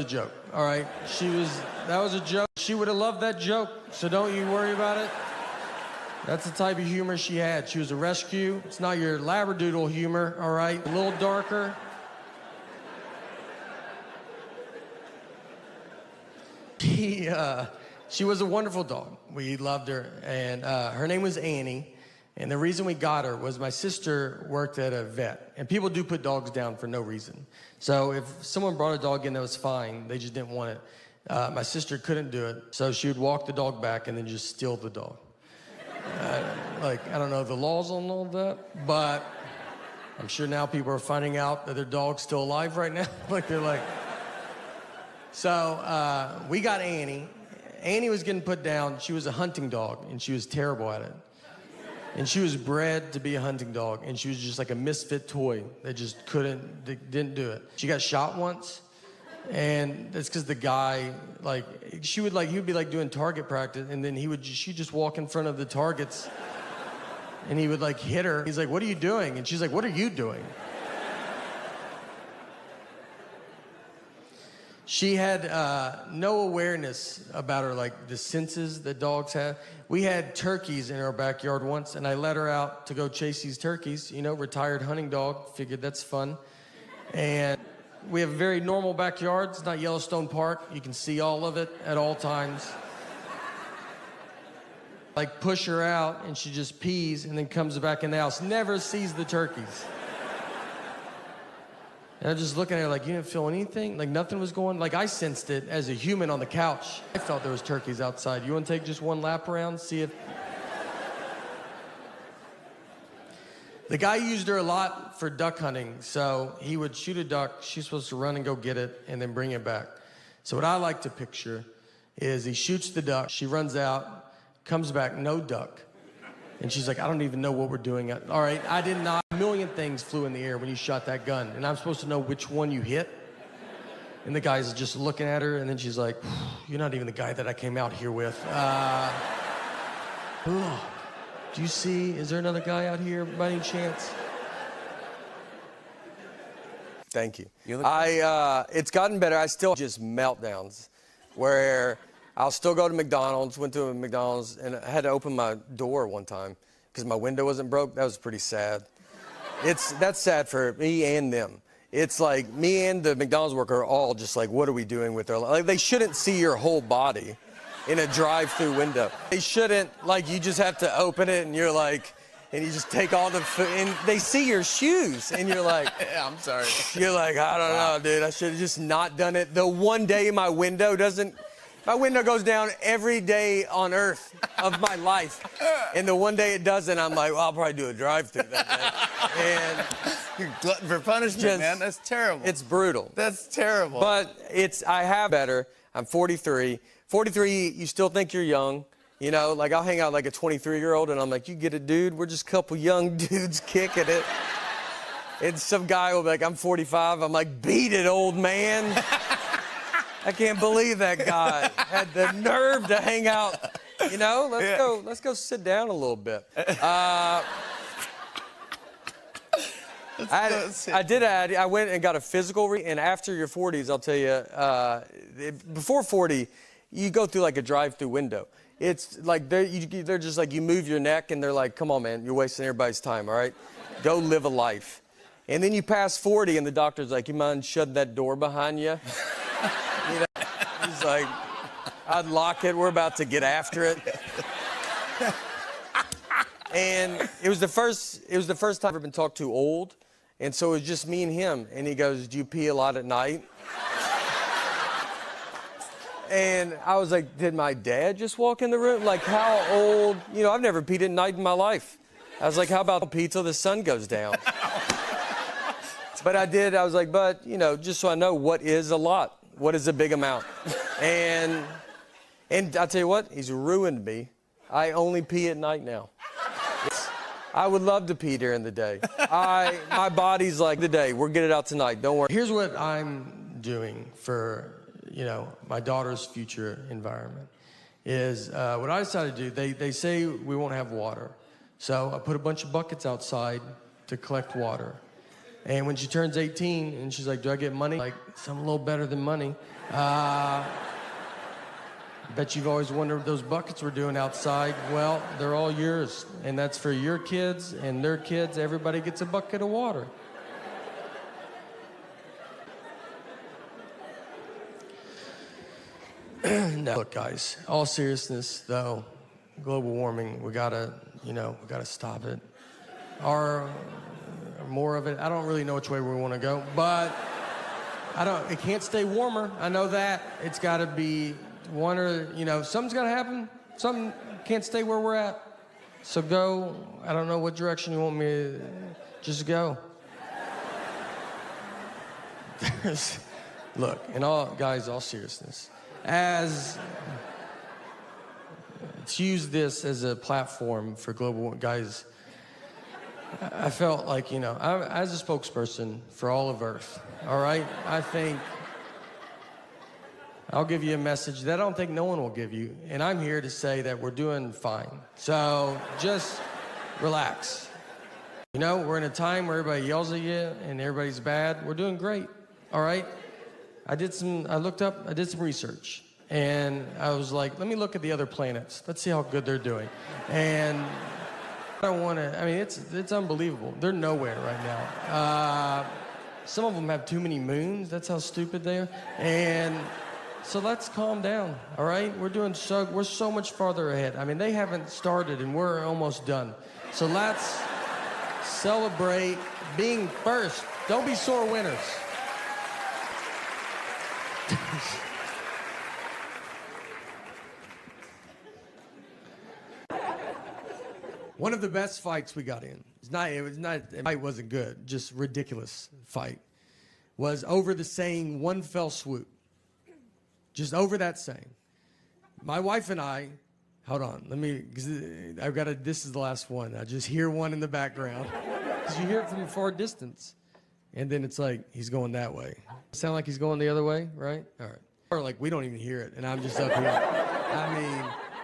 a joke, all right? That was a joke. She would have loved that joke, so don't you worry about it. That's the type of humor she had. She was a rescue. It's not your labradoodle humor, all right? A little darker. She was a wonderful dog. We loved her, and her name was Annie. And the reason we got her was my sister worked at a vet, and people do put dogs down for no reason. So if someone brought a dog in that was fine, they just didn't want it. My sister couldn't do it, so she would walk the dog back and then just steal the dog. I don't know the laws on all that, but I'm sure now people are finding out that their dog's still alive right now. So we got Annie. Annie was getting put down. She was a hunting dog, and she was terrible at it. And she was bred to be a hunting dog, and she was just like a misfit toy that just didn't do it. She got shot once, and that's because the guy, he would be like doing target practice, and then she'd just walk in front of the targets, and he would hit her. He's like, "What are you doing?" And she's like, "What are you doing?" She had no awareness about her, the senses that dogs have. We had turkeys in our backyard once, and I let her out to go chase these turkeys. Retired hunting dog, figured that's fun. And we have a very normal backyard. It's not Yellowstone Park. You can see all of it at all times. Push her out, and she just pees and then comes back in the house. Never sees the turkeys. And I'm just looking at her you didn't feel anything? Nothing was going? I sensed it as a human on the couch. I felt there was turkeys outside. You want to take just one lap around, see if... The guy used her a lot for duck hunting, so he would shoot a duck. She's supposed to run and go get it and then bring it back. So what I like to picture is he shoots the duck, she runs out, comes back, no duck. And she's like, "I don't even know what we're doing." All right, I did not. A million things flew in the air when you shot that gun, and I'm supposed to know which one you hit. And the guy's just looking at her, and then she's like, "You're not even the guy that I came out here with. Do you see? Is there another guy out here by any chance?" Thank you. It's gotten better. I still just meltdowns where I'll still go to McDonald's, went to a McDonald's, and I had to open my door one time because my window wasn't broke. That was pretty sad. That's sad for me and them. It's me and the McDonald's worker are all just what are we doing with our life? They shouldn't see your whole body in a drive-through window. They shouldn't, you just have to open it and you're and you just take all the food, and they see your shoes, and you're Yeah, I'm sorry. You're I don't know, dude, I should have just not done it. The one day my window goes down every day on earth of my life. And the one day it doesn't, I'm well, I'll probably do a drive-through that day. And you're glutton for punishment, man. That's terrible. It's brutal. That's terrible. But I have better. I'm 43. 43, you still think you're young. I'll hang out a 23-year-old, and I'm you get it, dude? We're just a couple young dudes kicking it. And some guy will be I'm 45. I'm beat it, old man. I can't believe that guy had the nerve to hang out. Let's go sit down a little bit. I went and got a physical, and after your 40s, I'll tell you, before 40, you go through a drive-through window. It's they're just you move your neck, and they're come on, man, you're wasting everybody's time, all right? Go live a life. And then you pass 40, and the doctor's you mind shutting that door behind you? He's I'd lock it. We're about to get after it. And it was the first time I've ever been talked to old. And so it was just me and him. And he goes, "Do you pee a lot at night?" And I was did my dad just walk in the room? How old? I've never peed at night in my life. I was how about pee till the sun goes down? But I did. I was but, just so I know what is a lot. What is a big amount? And I'll tell you what, he's ruined me. I only pee at night now. I would love to pee during the day. My body's the day. We'll get it out tonight. Don't worry. Here's what I'm doing for, my daughter's future environment. Is what I decided to do, they say we won't have water. So I put a bunch of buckets outside to collect water. And when she turns 18, and she's like, do I get money? Like, something a little better than money. Bet you've always wondered what those buckets were doing outside. Well, they're all yours. And that's for your kids and their kids. Everybody gets a bucket of water. No. Look, guys, all seriousness, though, global warming, we gotta stop it. Or more of it. I don't really know which way we want to go, but it can't stay warmer. I know that. It's got to be one or, something's got to happen. Something can't stay where we're at. So go. I don't know what direction you want me to just go. Look, all seriousness, let's use this as a platform for global warming. Guys, I felt like, as a spokesperson for all of Earth, all right? I think I'll give you a message that I don't think no one will give you, and I'm here to say that we're doing fine. So just relax. We're in a time where everybody yells at you and everybody's bad. We're doing great, all right? I did some research, and I was like, let me look at the other planets. Let's see how good they're doing. And it's unbelievable. They're nowhere right now. Some of them have too many moons. That's how stupid they are. And so let's calm down, all right? We're so much farther ahead. They haven't started, and we're almost done. So let's celebrate being first. Don't be sore winners. One of the best fights we got in, the fight wasn't good, just ridiculous fight, was over the saying, one fell swoop. Just over that saying. My wife and I, hold on, this is the last one. I just hear one in the background. Because you hear it from a far distance. And then it's like, he's going that way. Sound like he's going the other way, right? All right. Or like, we don't even hear it, and I'm just up here.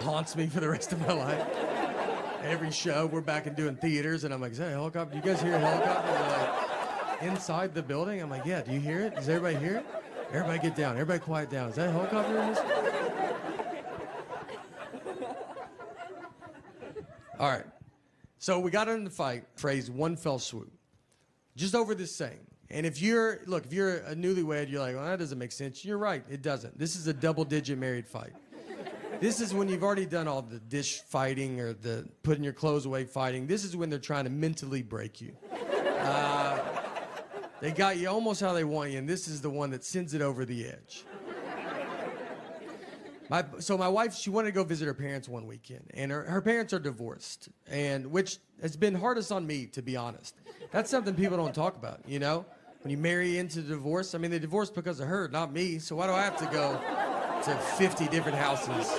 Haunts me for the rest of my life. Every show, we're back and doing theaters, and I'm like, is that a helicopter? Do you guys hear a helicopter? They're like, inside the building? I'm like, yeah, do you hear it? Does everybody hear it? Everybody get down. Everybody quiet down. Is that a helicopter in this? All right. So we got in the fight, phrase, one fell swoop. Just over this saying. And if you're a newlywed, you're like, well, that doesn't make sense. You're right, it doesn't. This is a double-digit married fight. This is when you've already done all the dish fighting or the putting your clothes away fighting. This is when they're trying to mentally break you. They got you almost how they want you, and this is the one that sends it over the edge. My wife, she wanted to go visit her parents one weekend, and her parents are divorced, and which has been hardest on me, to be honest. That's something people don't talk about, When you marry into divorce, they divorced because of her, not me, so why do I have to go to 50 different houses?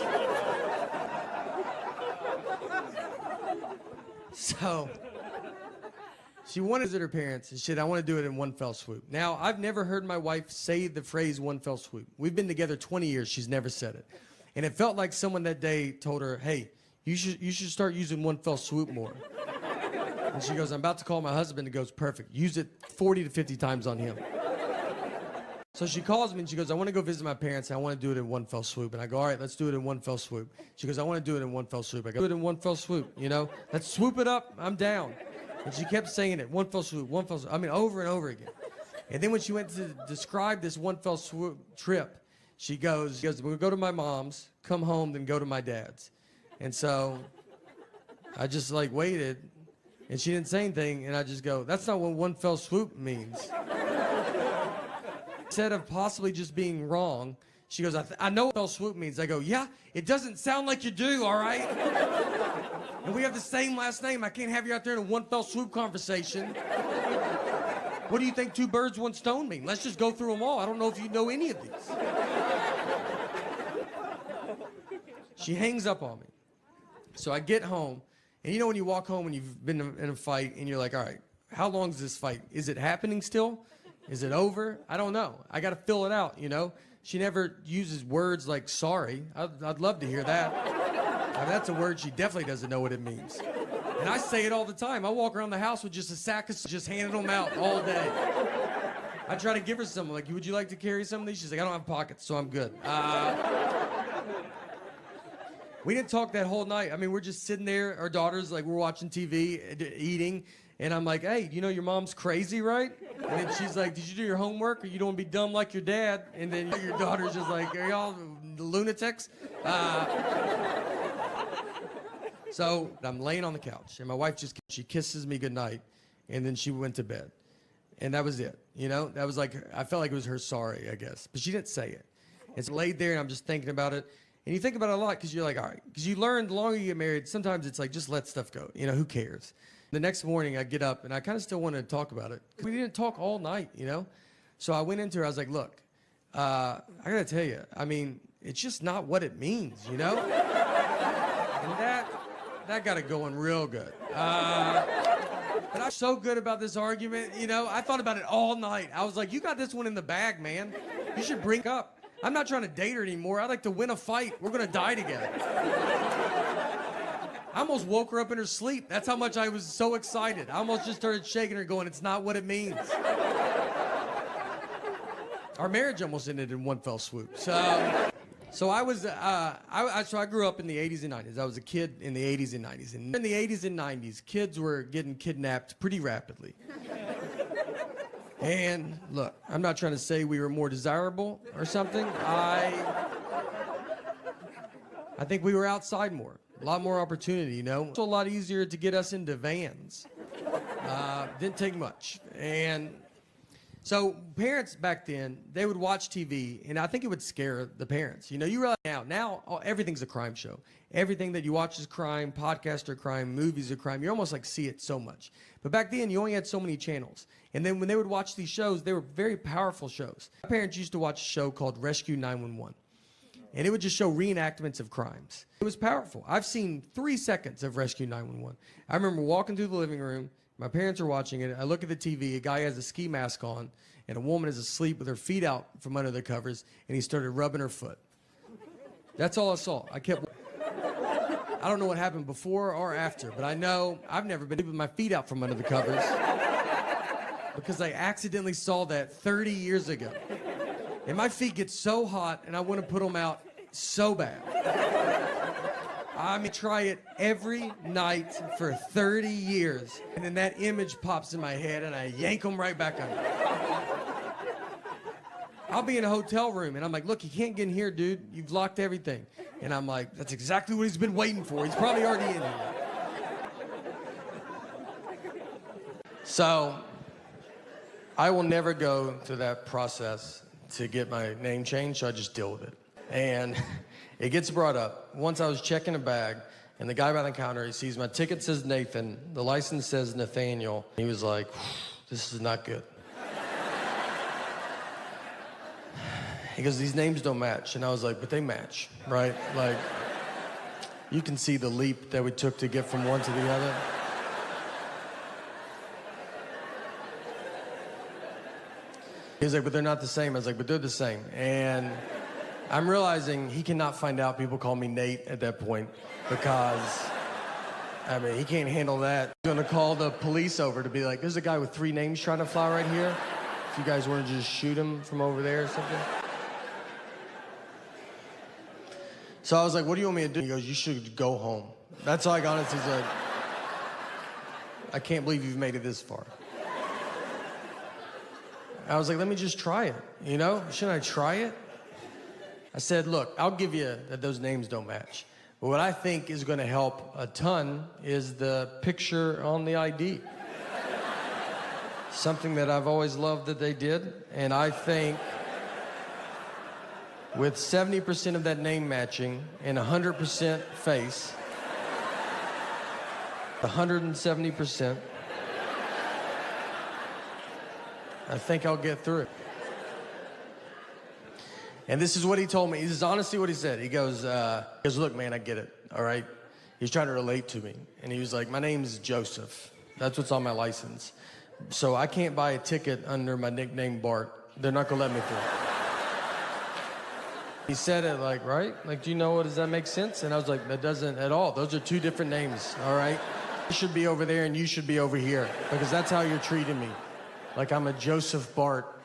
So she wanted to visit her parents, and she said, I want to do it in one fell swoop. Now, I've never heard my wife say the phrase one fell swoop. We've been together 20 years. She's never said it. And it felt like someone that day told her, hey, you should start using one fell swoop more. And she goes, I'm about to call my husband. And goes, perfect. Use it 40 to 50 times on him. So she calls me, and she goes, I want to go visit my parents, and I want to do it in one fell swoop. And I go, all right, let's do it in one fell swoop. She goes, I want to do it in one fell swoop. I go, do it in one fell swoop, Let's swoop it up. I'm down. And she kept saying it, one fell swoop, one fell swoop. Over and over again. And then when she went to describe this one fell swoop trip, she goes, we'll go to my mom's, come home, then go to my dad's. And so I just waited, and she didn't say anything, and I just go, that's not what one fell swoop means. Instead of possibly just being wrong, she goes, I know what fell swoop means. I go, yeah, it doesn't sound like you do, all right? And we have the same last name. I can't have you out there in a one fell swoop conversation. What do you think two birds, one stone mean? Let's just go through them all. I don't know if you know any of these. She hangs up on me. So I get home, and when you walk home and you've been in a fight, and you're like, all right, how long is this fight? Is it happening still? Is it over? I don't know. I got to fill it out, She never uses words like sorry. I'd love to hear that. That's a word she definitely doesn't know what it means. And I say it all the time. I walk around the house with just a sack of just handing them out all day. I try to give her some. Like, would you like to carry some of these? She's like, I don't have pockets, so I'm good. We didn't talk that whole night. I mean, we're just sitting there. Our daughter's like, we're watching TV, eating. And I'm like, hey, you know your mom's crazy, right? And then she's like, did you do your homework or you don't want to be dumb like your dad? And then your daughter's just like, are y'all lunatics? So I'm laying on the couch and my wife she kisses me goodnight and then she went to bed. And that was it, you know? That was like, I felt like it was her sorry, I guess. But she didn't say it. And so I laid there and I'm just thinking about it. And you think about it a lot because you're like, all right. Because you learn the longer you get married, sometimes it's like, just let stuff go. You know, who cares? The next morning I get up and I kind of still wanted to talk about it. We didn't talk all night, you know? So I went into her, I was like, look, I gotta tell you, I mean, it's just not what it means, you know? And that got it going real good. But I'm so good about this argument, you know? I thought about it all night. I was like, you got this one in the bag, man. You should bring it up. I'm not trying to date her anymore. I'd like to win a fight. We're gonna die together. I almost woke her up in her sleep. That's how much I was so excited. I almost just started shaking her going, it's not what it means. Our marriage almost ended in one fell swoop. So I grew up in the 80s and 90s. I was a kid in the 80s and 90s. And in the 80s and 90s, kids were getting kidnapped pretty rapidly. And look, I'm not trying to say we were more desirable or something. I think we were outside more. A lot more opportunity, you know? It's a lot easier to get us into vans. Didn't take much. And so parents back then, they would watch TV, and I think it would scare the parents. You know, you realize now everything's a crime show. Everything that you watch is crime, podcasts are crime, movies are crime. You almost like see it so much. But back then, you only had so many channels. And then when they would watch these shows, they were very powerful shows. My parents used to watch a show called Rescue 911. And it would just show reenactments of crimes. It was powerful. I've seen 3 seconds of Rescue 911. I remember walking through the living room. My parents are watching it. I look at the TV. A guy has a ski mask on, and a woman is asleep with her feet out from under the covers, and he started rubbing her foot. That's all I saw. I don't know what happened before or after, but I know I've never been with my feet out from under the covers because I accidentally saw that 30 years ago. And my feet get so hot, and I want to put them out so bad. I mean, try it every night for 30 years, and then that image pops in my head, and I yank them right back under. I'll be in a hotel room, and I'm like, look, you can't get in here, dude. You've locked everything. And I'm like, that's exactly what he's been waiting for. He's probably already in here. So, I will never go through that process to get my name changed, so I just deal with it. And it gets brought up. Once I was checking a bag, and the guy by the counter, he sees my ticket says Nathan, the license says Nathaniel. He was like, this is not good. He goes, these names don't match. And I was like, but they match, right? Like, you can see the leap that we took to get from one to the other. He was like, but they're not the same. I was like, but they're the same. And I'm realizing he cannot find out people call me Nate at that point because, I mean, he can't handle that. He's gonna call the police over to be like, there's a guy with 3 names trying to fly right here. If you guys want to just shoot him from over there or something. So I was like, what do you want me to do? He goes, you should go home. That's all I got. He's like, I can't believe you've made it this far. I was like, let me just try it, you know? Shouldn't I try it? I said, look, I'll give you that those names don't match. But what I think is gonna help a ton is the picture on the ID. Something that I've always loved that they did. And I think with 70% of that name matching and 100% face, 170%, I think I'll get through it. And this is what he told me. This is honestly what he said. He goes, look, man, I get it, all right? He's trying to relate to me. And he was like, my name's Joseph. That's what's on my license. So I can't buy a ticket under my nickname Bart. They're not gonna let me through. He said it like, right? Like, do you know what, does that make sense? And I was like, that doesn't at all. Those are 2 different names, all right? should be over there and you should be over here because that's how you're treating me. Like I'm a Joseph Bart.